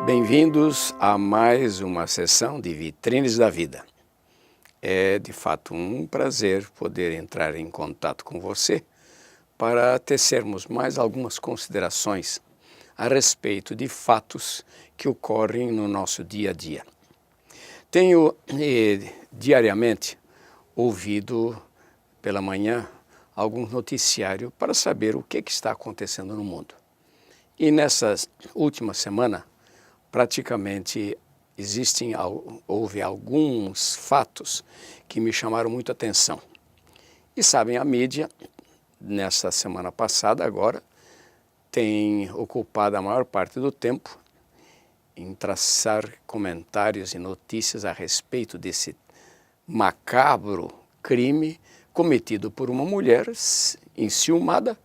Bem-vindos a mais uma sessão de Vitrines da Vida. É de fato um prazer poder entrar em contato com você para tecermos mais algumas considerações a respeito de fatos que ocorrem no nosso dia a dia. Tenho diariamente ouvido pela manhã algum noticiário para saber o que está acontecendo no mundo. E nessa última semana, praticamente houve alguns fatos que me chamaram muito a atenção. E sabem, a mídia, nessa semana passada agora, tem ocupado a maior parte do tempo em traçar comentários e notícias a respeito desse macabro crime cometido por uma mulher enciumada,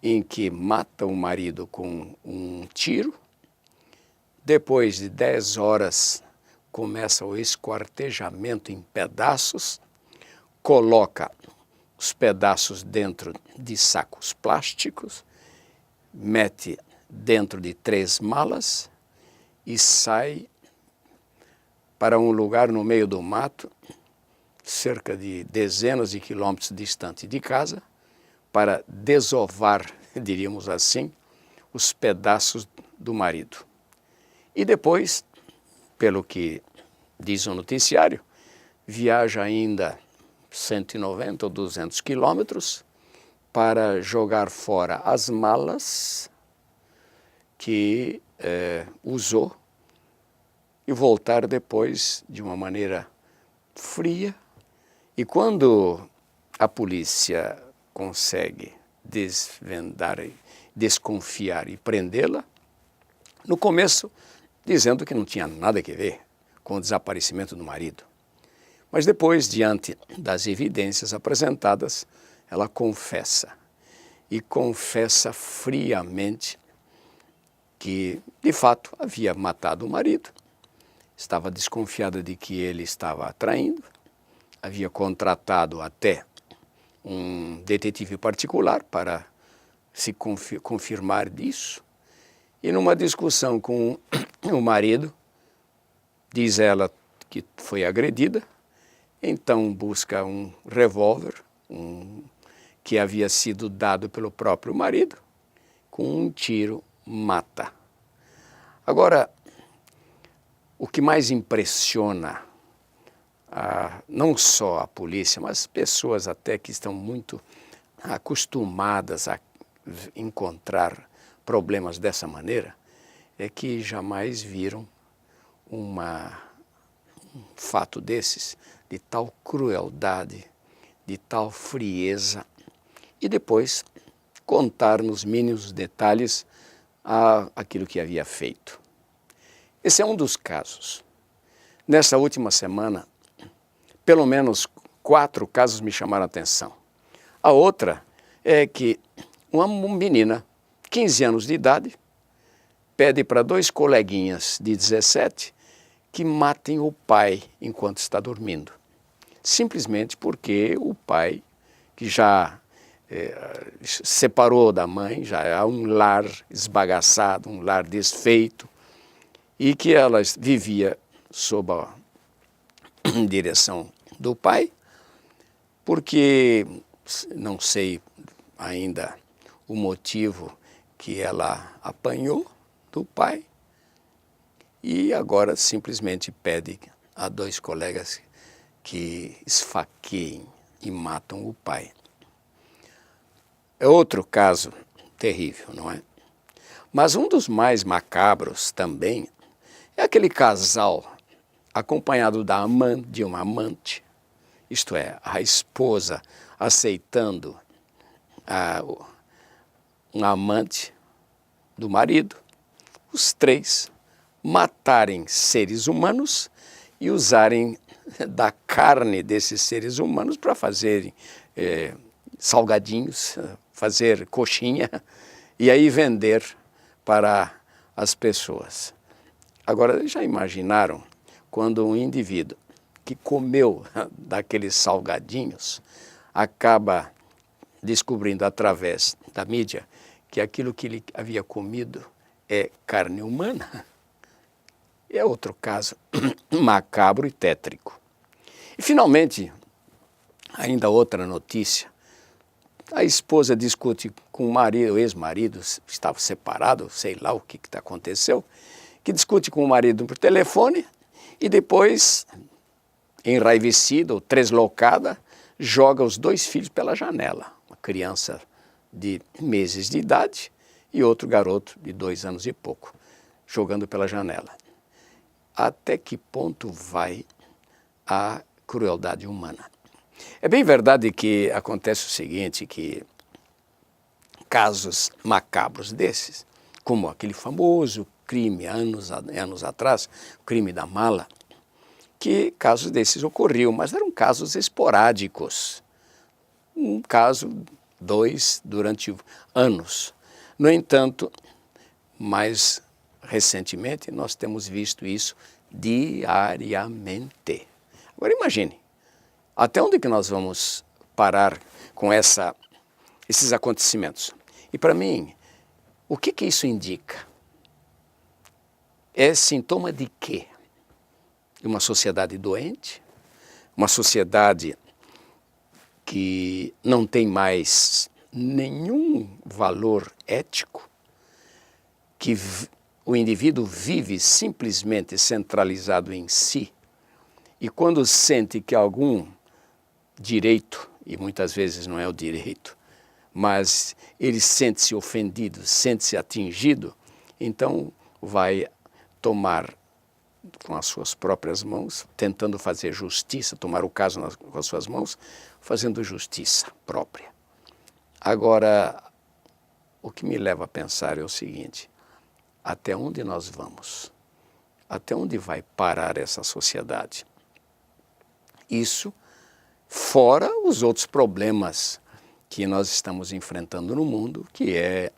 em que mata o marido com um tiro. Depois de 10 horas, começa o esquartejamento em pedaços, coloca os pedaços dentro de sacos plásticos, mete dentro de 3 malas e sai para um lugar no meio do mato, cerca de dezenas de quilômetros distante de casa, para desovar, diríamos assim, os pedaços do marido. E depois, pelo que diz o noticiário, viaja ainda 190 ou 200 quilômetros para jogar fora as malas que usou e voltar depois de uma maneira fria. E quando a polícia consegue desvendar, desconfiar e prendê-la, no começo dizendo que não tinha nada a ver com o desaparecimento do marido. Mas depois, diante das evidências apresentadas, ela confessa, e confessa friamente que, de fato, havia matado o marido, estava desconfiada de que ele estava traindo, havia contratado até um detetive particular para se confirmar disso, e numa discussão com o marido, diz ela que foi agredida, então busca um revólver que havia sido dado pelo próprio marido, com um tiro mata. Agora, o que mais impressiona não só a polícia, mas pessoas até que estão muito acostumadas a encontrar problemas dessa maneira, é que jamais viram um fato desses, de tal crueldade, de tal frieza, e depois contar nos mínimos detalhes aquilo que havia feito. Esse é um dos casos. Nessa última semana, pelo menos 4 casos me chamaram a atenção. A outra é que uma menina, 15 anos de idade, pede para 2 coleguinhas de 17 que matem o pai enquanto está dormindo. Simplesmente porque o pai, que já separou da mãe, já é um lar esbagaçado, um lar desfeito, e que ela vivia sob a direção do pai, porque não sei ainda o motivo que ela apanhou do pai, e agora simplesmente pede a 2 colegas que esfaqueiem e matam o pai. É outro caso terrível, não é? Mas um dos mais macabros também é aquele casal acompanhado de uma amante, isto é, a esposa aceitando um amante do marido, os 3 matarem seres humanos e usarem da carne desses seres humanos para fazerem salgadinhos, fazer coxinha e aí vender para as pessoas. Agora, já imaginaram quando um indivíduo que comeu daqueles salgadinhos acaba descobrindo através da mídia que aquilo que ele havia comido é carne humana? é outro caso macabro e tétrico. E, finalmente, ainda outra notícia. A esposa discute com o marido, o ex-marido, estava separado, sei lá o que aconteceu, que discute com o marido por telefone e depois, enraivecida ou treslocada, joga os 2 filhos pela janela. Uma criança de meses de idade e outro garoto de 2 anos e pouco, jogando pela janela. Até que ponto vai a crueldade humana? É bem verdade que acontece o seguinte, que casos macabros desses, como aquele famoso crime anos atrás, o crime da mala, que casos desses ocorriam, mas eram casos esporádicos. Um caso, 2, durante anos. No entanto, mais recentemente, nós temos visto isso diariamente. Agora imagine, até onde que nós vamos parar com esses acontecimentos? E para mim, o que isso indica? É sintoma de quê? De uma sociedade doente? Uma sociedade que não tem mais nenhum valor ético? Que o indivíduo vive simplesmente centralizado em si? E quando sente que algum direito, e muitas vezes não é o direito, mas ele sente-se ofendido, sente-se atingido, então vai tomar com as suas próprias mãos, tentando fazer justiça, tomar o caso com as suas mãos, fazendo justiça própria. Agora, o que me leva a pensar é o seguinte: até onde nós vamos? Até onde vai parar essa sociedade? Isso fora os outros problemas que nós estamos enfrentando no mundo, que é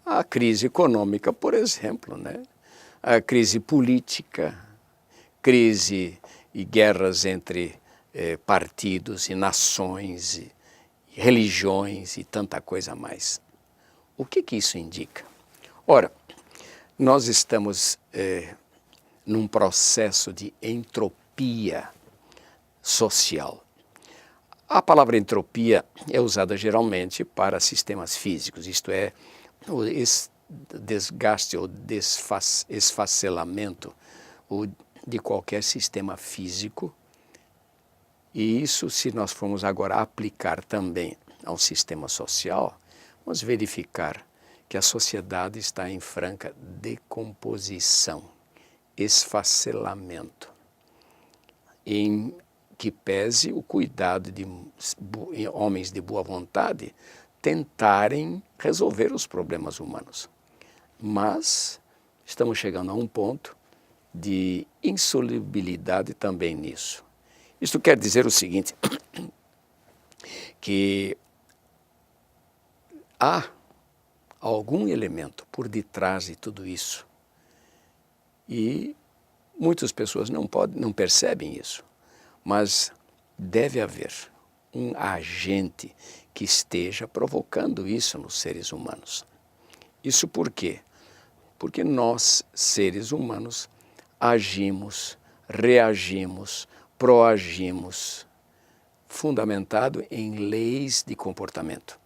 a crise econômica, por exemplo, né? A crise política, crise e guerras entre partidos e nações, e religiões e tanta coisa mais. O que isso indica? Ora, nós estamos num processo de entropia social. A palavra entropia é usada geralmente para sistemas físicos, isto é, o desgaste ou esfacelamento de qualquer sistema físico. E isso, se nós formos agora aplicar também ao sistema social, vamos verificar que a sociedade está em franca decomposição, esfacelamento, em que pese o cuidado de homens de boa vontade tentarem resolver os problemas humanos. Mas estamos chegando a um ponto de insolubilidade também nisso. Isto quer dizer o seguinte, que há algum elemento por detrás de tudo isso e muitas pessoas não percebem isso. Mas deve haver um agente que esteja provocando isso nos seres humanos. Isso por quê? Porque nós, seres humanos, agimos, reagimos, proagimos, fundamentado em leis de comportamento.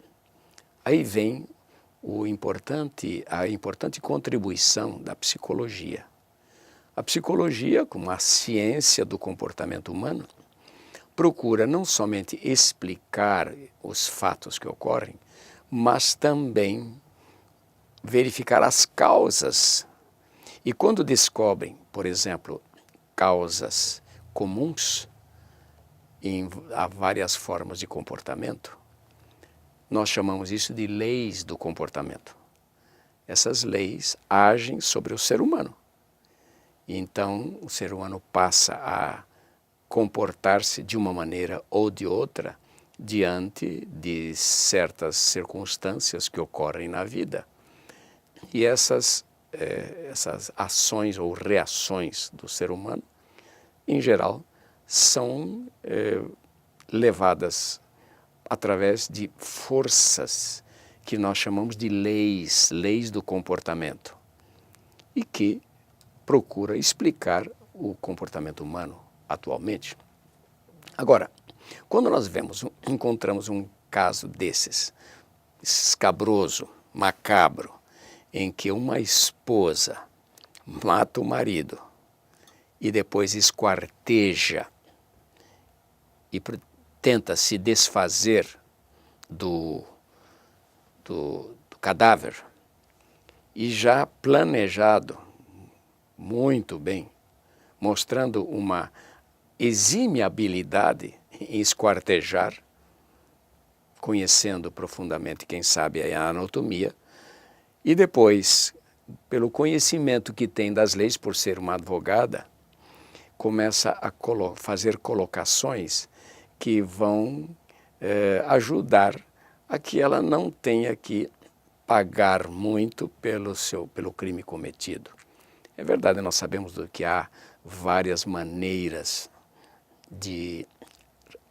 Aí vem a importante contribuição da psicologia. A psicologia, como a ciência do comportamento humano, procura não somente explicar os fatos que ocorrem, mas também verificar as causas. E quando descobrem, por exemplo, causas comuns a várias formas de comportamento, nós chamamos isso de leis do comportamento. Essas leis agem sobre o ser humano. Então, o ser humano passa a comportar-se de uma maneira ou de outra diante de certas circunstâncias que ocorrem na vida. E essas ações ou reações do ser humano, em geral, são levadas através de forças que nós chamamos de leis do comportamento, e que procura explicar o comportamento humano atualmente. Agora, quando nós encontramos um caso desses, escabroso, macabro, em que uma esposa mata o marido e depois esquarteja e tenta se desfazer do cadáver, e já planejado muito bem, mostrando uma exímia habilidade em esquartejar, conhecendo profundamente, quem sabe, a anatomia, e depois, pelo conhecimento que tem das leis, por ser uma advogada, começa a fazer colocações que vão ajudar a que ela não tenha que pagar muito pelo crime cometido. É verdade, nós sabemos que há várias maneiras de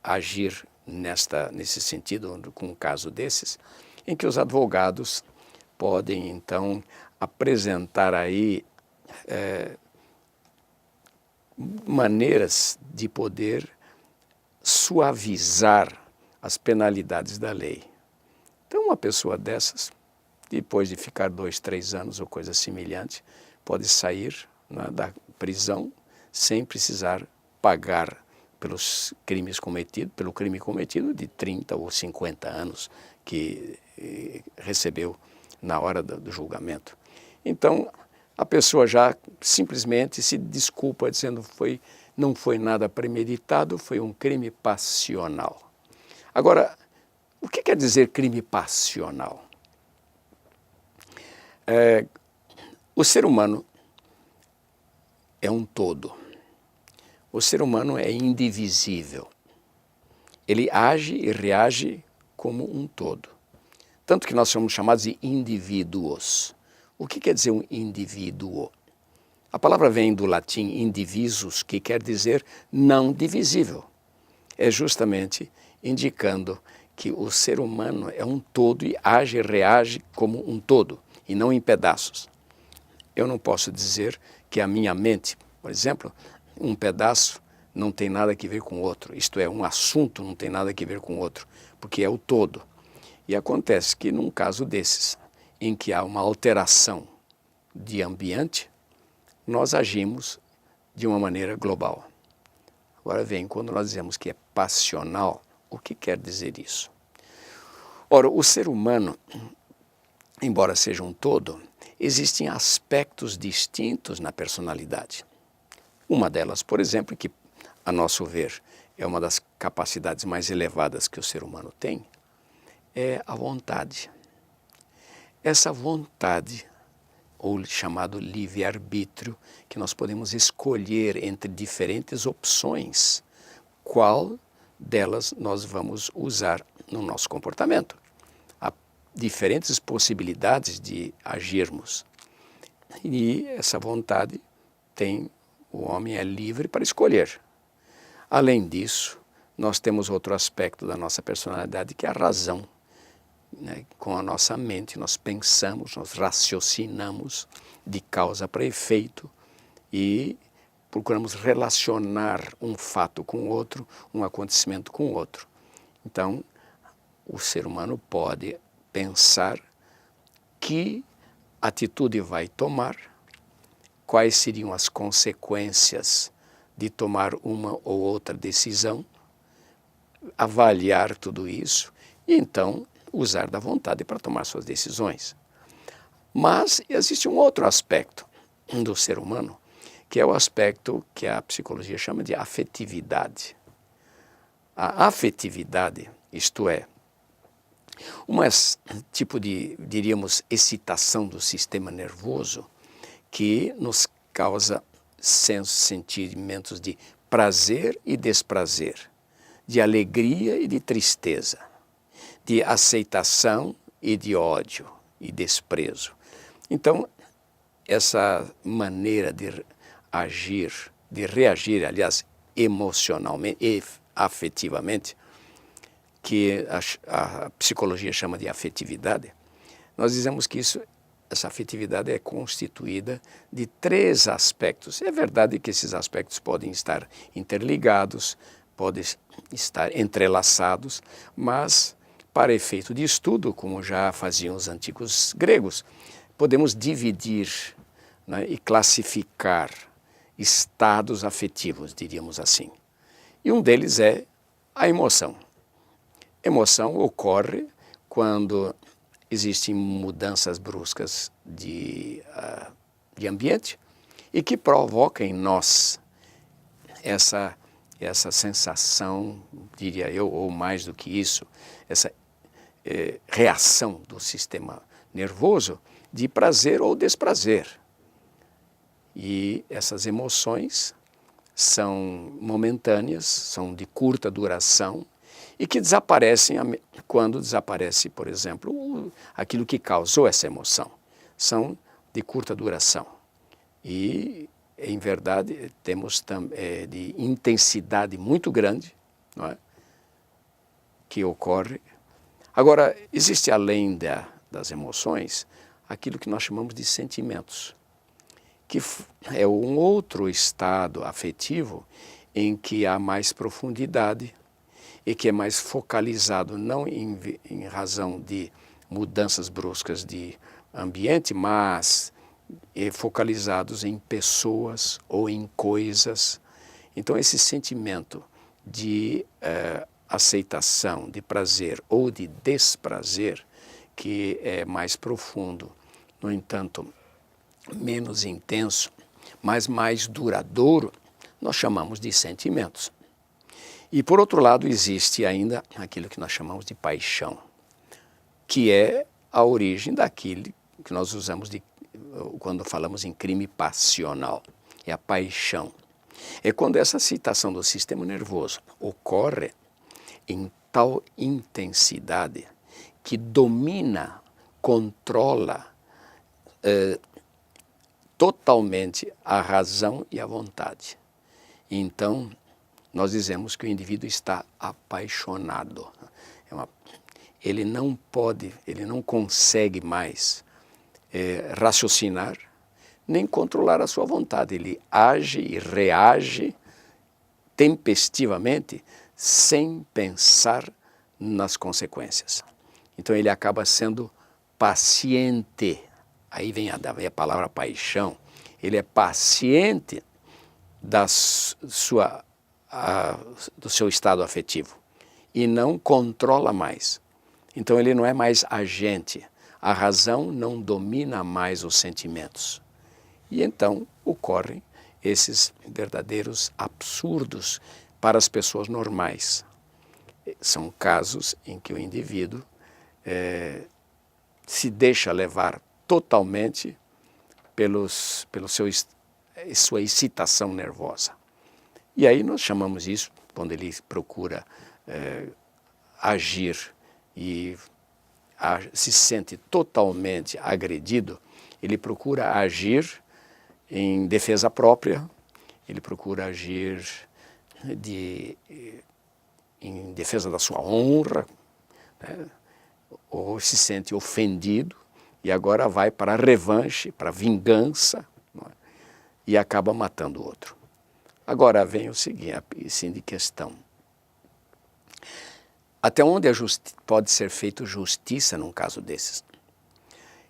agir nesse sentido, com um caso desses, em que os advogados podem, então, apresentar aí maneiras de poder suavizar as penalidades da lei. Então, uma pessoa dessas, depois de ficar 2, 3 anos ou coisa semelhante, pode sair, né, da prisão sem precisar pagar pelo crime cometido de 30 ou 50 anos que recebeu na hora do julgamento. Então, a pessoa já simplesmente se desculpa dizendo que não foi nada premeditado, foi um crime passional. Agora, o que quer dizer crime passional? O ser humano é um todo. O ser humano é indivisível. Ele age e reage como um todo. Tanto que nós somos chamados de indivíduos. O que quer dizer um indivíduo? A palavra vem do latim indivisus, que quer dizer não divisível. É justamente indicando que o ser humano é um todo e age e reage como um todo, e não em pedaços. Eu não posso dizer que a minha mente, por exemplo, um pedaço não tem nada a ver com o outro. Isto é, um assunto não tem nada a ver com o outro, porque é o todo. E acontece que num caso desses, em que há uma alteração de ambiente, nós agimos de uma maneira global. Agora vem, quando nós dizemos que é passional, o que quer dizer isso? Ora, o ser humano, embora seja um todo, existem aspectos distintos na personalidade. Uma delas, por exemplo, que, a nosso ver, é uma das capacidades mais elevadas que o ser humano tem, é a vontade. Essa vontade, ou chamado livre-arbítrio, que nós podemos escolher entre diferentes opções, qual delas nós vamos usar no nosso comportamento. Há diferentes possibilidades de agirmos. E essa vontade o homem é livre para escolher. Além disso, nós temos outro aspecto da nossa personalidade, que é a razão. Com a nossa mente, nós pensamos, nós raciocinamos de causa para efeito e procuramos relacionar um fato com o outro, um acontecimento com o outro. Então, o ser humano pode pensar que atitude vai tomar, quais seriam as consequências de tomar uma ou outra decisão, avaliar tudo isso e então usar da vontade para tomar suas decisões. Mas existe um outro aspecto do ser humano, que é o aspecto que a psicologia chama de afetividade. A afetividade, isto é, tipo de, diríamos, excitação do sistema nervoso que nos causa sentimentos de prazer e desprazer, de alegria e de tristeza, de aceitação e de ódio e desprezo. Então, essa maneira de agir, de reagir, aliás, emocionalmente e afetivamente, que a psicologia chama de afetividade, nós dizemos que isso essa afetividade é constituída de 3 aspectos. É verdade que esses aspectos podem estar interligados, podem estar entrelaçados, mas para efeito de estudo, como já faziam os antigos gregos, podemos dividir, né, e classificar estados afetivos, diríamos assim. E um deles é a emoção. Emoção ocorre quando existem mudanças bruscas de ambiente e que provocam em nós essa sensação, diria eu, ou mais do que isso, essa reação do sistema nervoso de prazer ou desprazer. E essas emoções são momentâneas, são de curta duração e que desaparecem quando desaparece, por exemplo, aquilo que causou essa emoção. São de curta duração. E, em verdade, temos de intensidade muito grande, não é? Que ocorre. Agora, existe além das emoções aquilo que nós chamamos de sentimentos, que é um outro estado afetivo em que há mais profundidade e que é mais focalizado não em razão de mudanças bruscas de ambiente, mas focalizados em pessoas ou em coisas. Então, esse sentimento de aceitação, de prazer ou de desprazer, que é mais profundo, no entanto, menos intenso, mas mais duradouro, nós chamamos de sentimentos. E, por outro lado, existe ainda aquilo que nós chamamos de paixão, que é a origem daquilo que nós usamos quando falamos em crime passional. É a paixão. É quando essa excitação do sistema nervoso ocorre em tal intensidade que domina, controla totalmente a razão e a vontade. Então, nós dizemos que o indivíduo está apaixonado. Ele não consegue mais raciocinar, nem controlar a sua vontade. Ele age e reage tempestivamente, sem pensar nas consequências. Então ele acaba sendo paciente. Aí vem a palavra paixão. Ele é paciente do seu estado afetivo e não controla mais. Então ele não é mais agente. A razão não domina mais os sentimentos. E então ocorrem esses verdadeiros absurdos para as pessoas normais. São casos em que o indivíduo se deixa levar totalmente pela sua excitação nervosa. E aí nós chamamos isso, quando ele procura agir e se sente totalmente agredido, ele procura agir em defesa própria, ele procura agir em defesa da sua honra, né? Ou se sente ofendido e agora vai para a revanche, para a vingança, não é? E acaba matando o outro. Agora vem o seguinte questão. Até onde pode ser feita justiça num caso desses?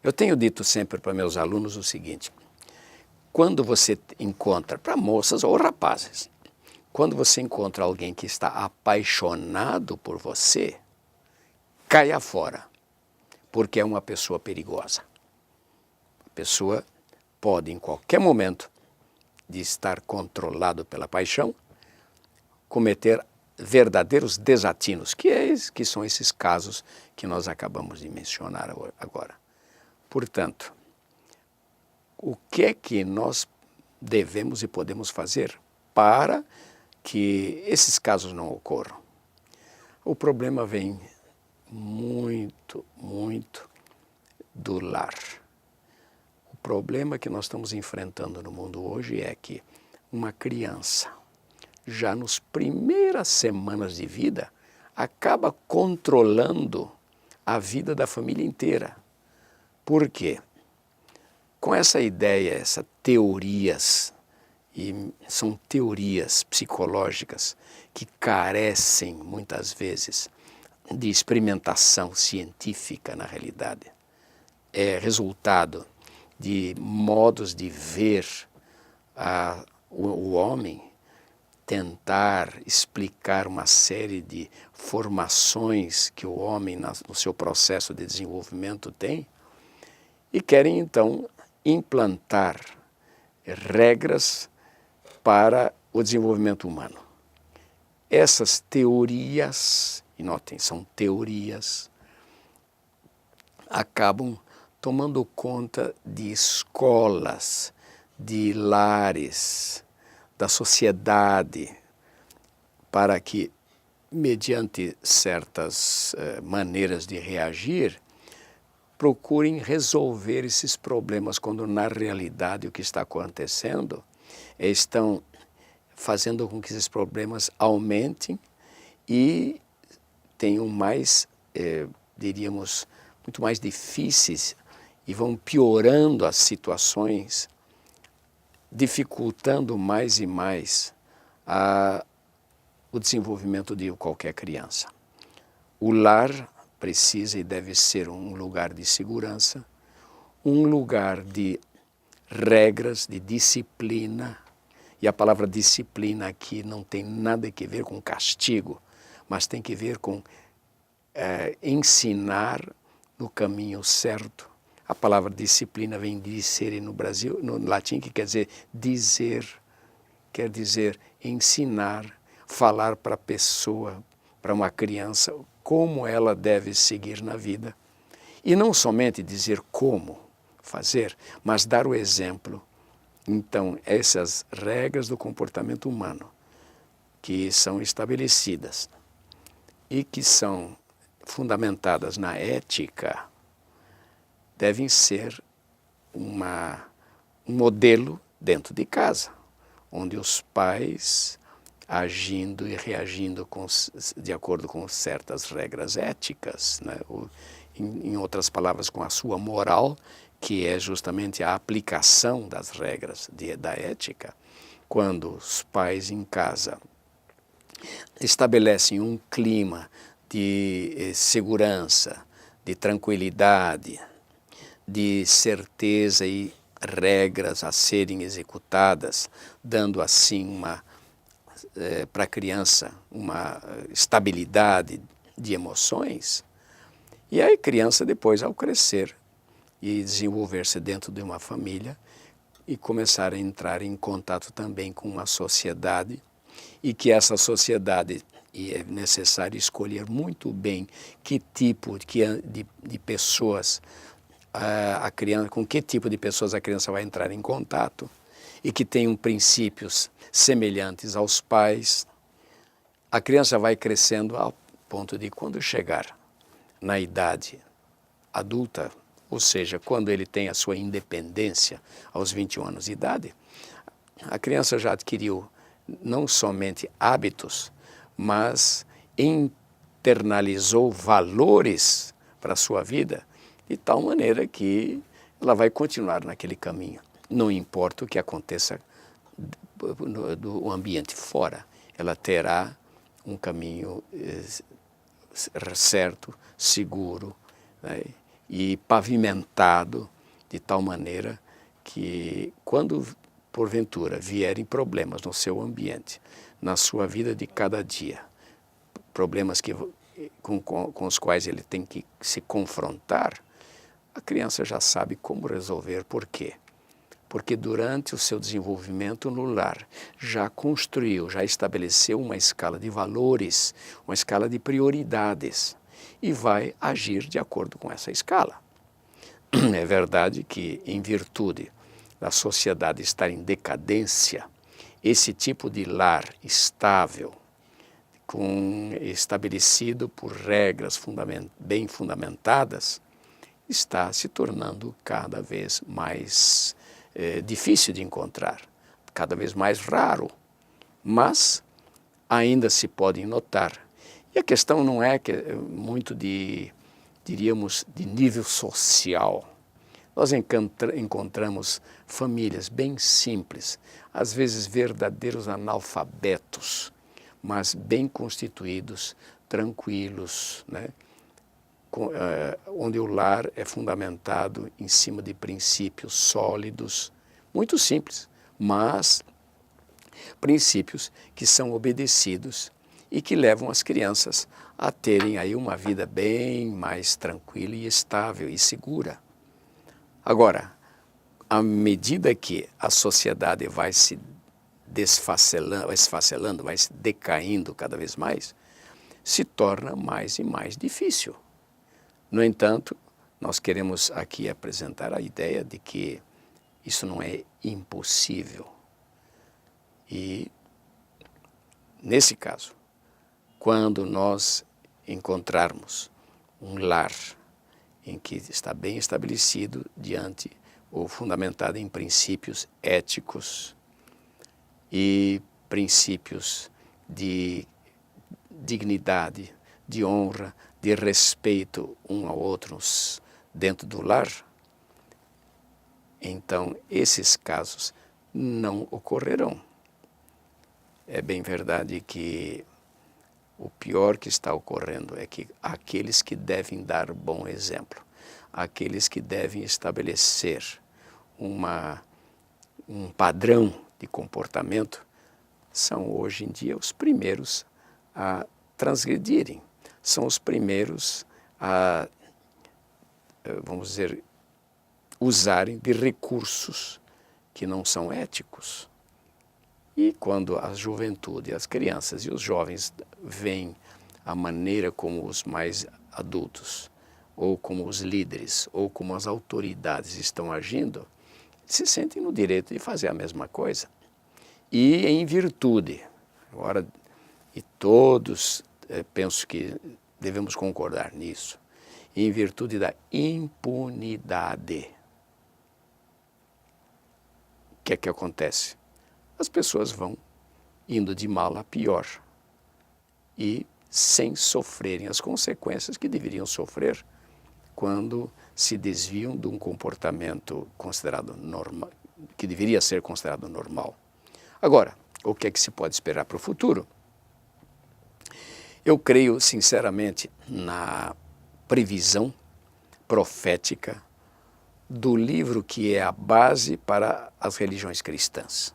Eu tenho dito sempre para meus alunos o seguinte: quando você encontra, para moças ou rapazes, quando você encontra alguém que está apaixonado por você, caia fora, porque é uma pessoa perigosa. A pessoa pode, em qualquer momento, de estar controlado pela paixão, cometer verdadeiros desatinos, que são esses casos que nós acabamos de mencionar agora. Portanto, o que é que nós devemos e podemos fazer para que esses casos não ocorram? O problema vem muito, muito do lar. O problema que nós estamos enfrentando no mundo hoje é que uma criança, já nas primeiras semanas de vida, acaba controlando a vida da família inteira. Por quê? Com essa ideia, essas teorias, e são teorias psicológicas que carecem, muitas vezes, de experimentação científica na realidade. É resultado de modos de ver o homem, tentar explicar uma série de formações que o homem no seu processo de desenvolvimento tem, e querem então implantar regras para o desenvolvimento humano. Essas teorias, e notem, são teorias, acabam tomando conta de escolas, de lares, da sociedade, para que, mediante certas maneiras de reagir, procurem resolver esses problemas, quando na realidade o que está acontecendo estão fazendo com que esses problemas aumentem e tenham mais, diríamos, muito mais difíceis, e vão piorando as situações, dificultando mais e mais o desenvolvimento de qualquer criança. O lar precisa e deve ser um lugar de segurança, um lugar de regras, de disciplina, e a palavra disciplina aqui não tem nada a ver com castigo, mas tem que ver com ensinar no caminho certo. A palavra disciplina vem de dicere no Brasil, no latim, que quer dizer dizer, quer dizer ensinar, falar para a pessoa, para uma criança, como ela deve seguir na vida. E não somente dizer como fazer, mas dar o exemplo. Então, essas regras do comportamento humano, que são estabelecidas e que são fundamentadas na ética, devem ser um modelo dentro de casa, onde os pais, agindo e reagindo de acordo com certas regras éticas, né? Em outras palavras, com a sua moral, que é justamente a aplicação das regras da ética, quando os pais em casa estabelecem um clima de segurança, de tranquilidade, de certeza e regras a serem executadas, dando assim para a criança uma estabilidade de emoções. E aí a criança depois, ao crescer e desenvolver-se dentro de uma família e começar a entrar em contato também com uma sociedade, e que essa sociedade, e é necessário escolher muito bem que tipo de pessoas com que tipo de pessoas a criança vai entrar em contato, e que tenham princípios semelhantes aos pais. A criança vai crescendo ao ponto de, quando chegar na idade adulta, ou seja, quando ele tem a sua independência aos 21 anos de idade, a criança já adquiriu não somente hábitos, mas internalizou valores para a sua vida, de tal maneira que ela vai continuar naquele caminho. Não importa o que aconteça do ambiente fora, ela terá um caminho certo, seguro, né, e pavimentado, de tal maneira que, quando porventura vierem problemas no seu ambiente, na sua vida de cada dia, problemas com os quais ele tem que se confrontar, a criança já sabe como resolver. Por quê? Porque durante o seu desenvolvimento no lar, já construiu, já estabeleceu uma escala de valores, uma escala de prioridades, e vai agir de acordo com essa escala. É verdade que, em virtude da sociedade estar em decadência, esse tipo de lar estável, estabelecido por regras bem fundamentadas, está se tornando cada vez mais difícil de encontrar, cada vez mais raro, mas ainda se podem notar. E a questão não é muito diríamos, de nível social, Nós encontramos famílias bem simples, às vezes verdadeiros analfabetos, mas bem constituídos, tranquilos, né? Onde o lar é fundamentado em cima de princípios sólidos, muito simples, mas princípios que são obedecidos e que levam as crianças a terem aí uma vida bem mais tranquila e estável e segura. Agora, à medida que a sociedade vai se esfacelando, vai se decaindo cada vez mais, se torna mais e mais difícil. No entanto, nós queremos aqui apresentar a ideia de que isso não é impossível. E, nesse caso, quando nós encontrarmos um lar em que está bem estabelecido diante ou fundamentado em princípios éticos e princípios de dignidade, de honra, de respeito um ao outro dentro do lar, então esses casos não ocorrerão. É bem verdade que o pior que está ocorrendo é que aqueles que devem dar bom exemplo, aqueles que devem estabelecer um padrão de comportamento, são hoje em dia os primeiros a transgredirem, são os primeiros a, vamos dizer, usarem de recursos que não são éticos. E quando a juventude, as crianças e os jovens veem a maneira como os mais adultos, ou como os líderes, ou como as autoridades estão agindo, se sentem no direito de fazer a mesma coisa. E em virtude, agora, e todos penso que devemos concordar nisso, em virtude da impunidade. O que é que acontece? As pessoas vão indo de mal a pior e sem sofrerem as consequências que deveriam sofrer quando se desviam de um comportamento considerado normal, que deveria ser considerado normal. Agora, o que é que se pode esperar para o futuro? Eu creio sinceramente na previsão profética do livro que é a base para as religiões cristãs.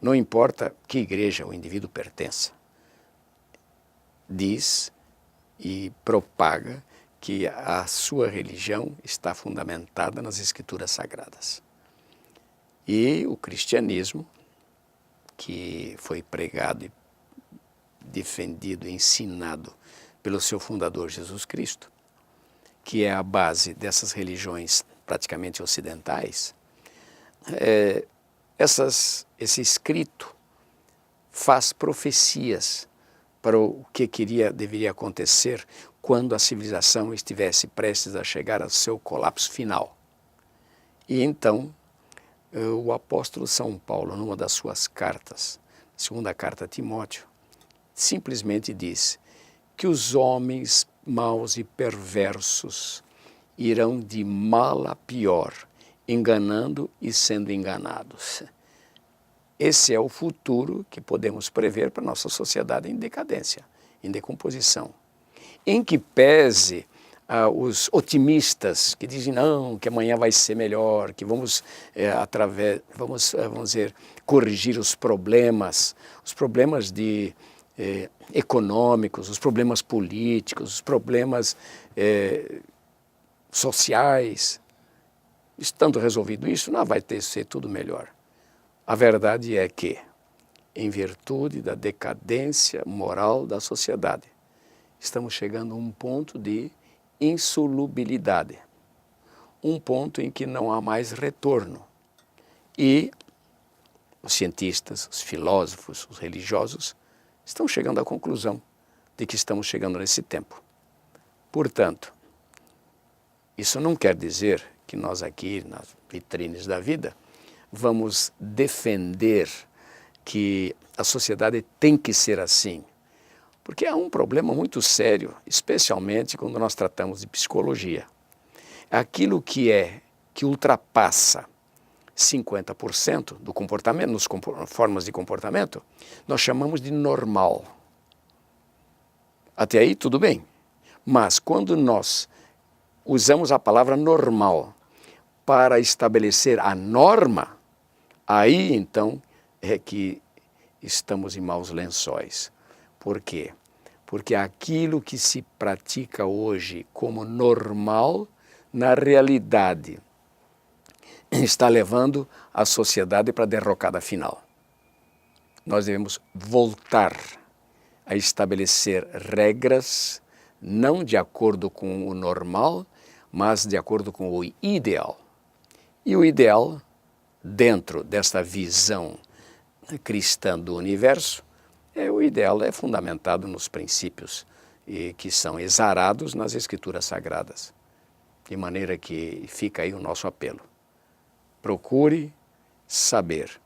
Não importa que igreja o indivíduo pertença, diz e propaga que a sua religião está fundamentada nas Escrituras Sagradas. E o cristianismo, que foi pregado e defendido e ensinado pelo seu fundador Jesus Cristo, que é a base dessas religiões praticamente ocidentais, esse escrito faz profecias para o que deveria acontecer quando a civilização estivesse prestes a chegar ao seu colapso final. E então, o apóstolo São Paulo, numa das suas cartas, segunda carta a Timóteo, simplesmente diz que os homens maus e perversos irão de mal a pior, enganando e sendo enganados. Esse é o futuro que podemos prever para a nossa sociedade em decadência, em decomposição. Em que pese os otimistas que dizem não, que amanhã vai ser melhor, que vamos dizer, corrigir os problemas econômicos, os problemas políticos, os problemas sociais. Estando resolvido isso, não vai ser tudo melhor. A verdade é que, em virtude da decadência moral da sociedade, estamos chegando a um ponto de insolubilidade, um ponto em que não há mais retorno. E os cientistas, os filósofos, os religiosos estão chegando à conclusão de que estamos chegando nesse tempo. Portanto, isso não quer dizer que nós aqui, nas vitrines da vida, vamos defender que a sociedade tem que ser assim. Porque há um problema muito sério, especialmente quando nós tratamos de psicologia. Aquilo que é que ultrapassa 50% do comportamento, nas formas de comportamento, nós chamamos de normal. Até aí tudo bem. Mas quando nós usamos a palavra normal para estabelecer a norma, aí então é que estamos em maus lençóis. Por quê? Porque aquilo que se pratica hoje como normal, na realidade, está levando a sociedade para a derrocada final. Nós devemos voltar a estabelecer regras, não de acordo com o normal, mas de acordo com o ideal. E o ideal, dentro desta visão cristã do universo, o ideal é fundamentado nos princípios que são exarados nas Escrituras Sagradas. De maneira que fica aí o nosso apelo. Procure saber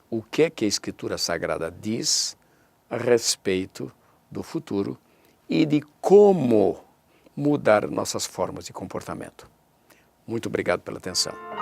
o que a Escritura Sagrada diz a respeito do futuro e de como mudar nossas formas de comportamento. Muito obrigado pela atenção.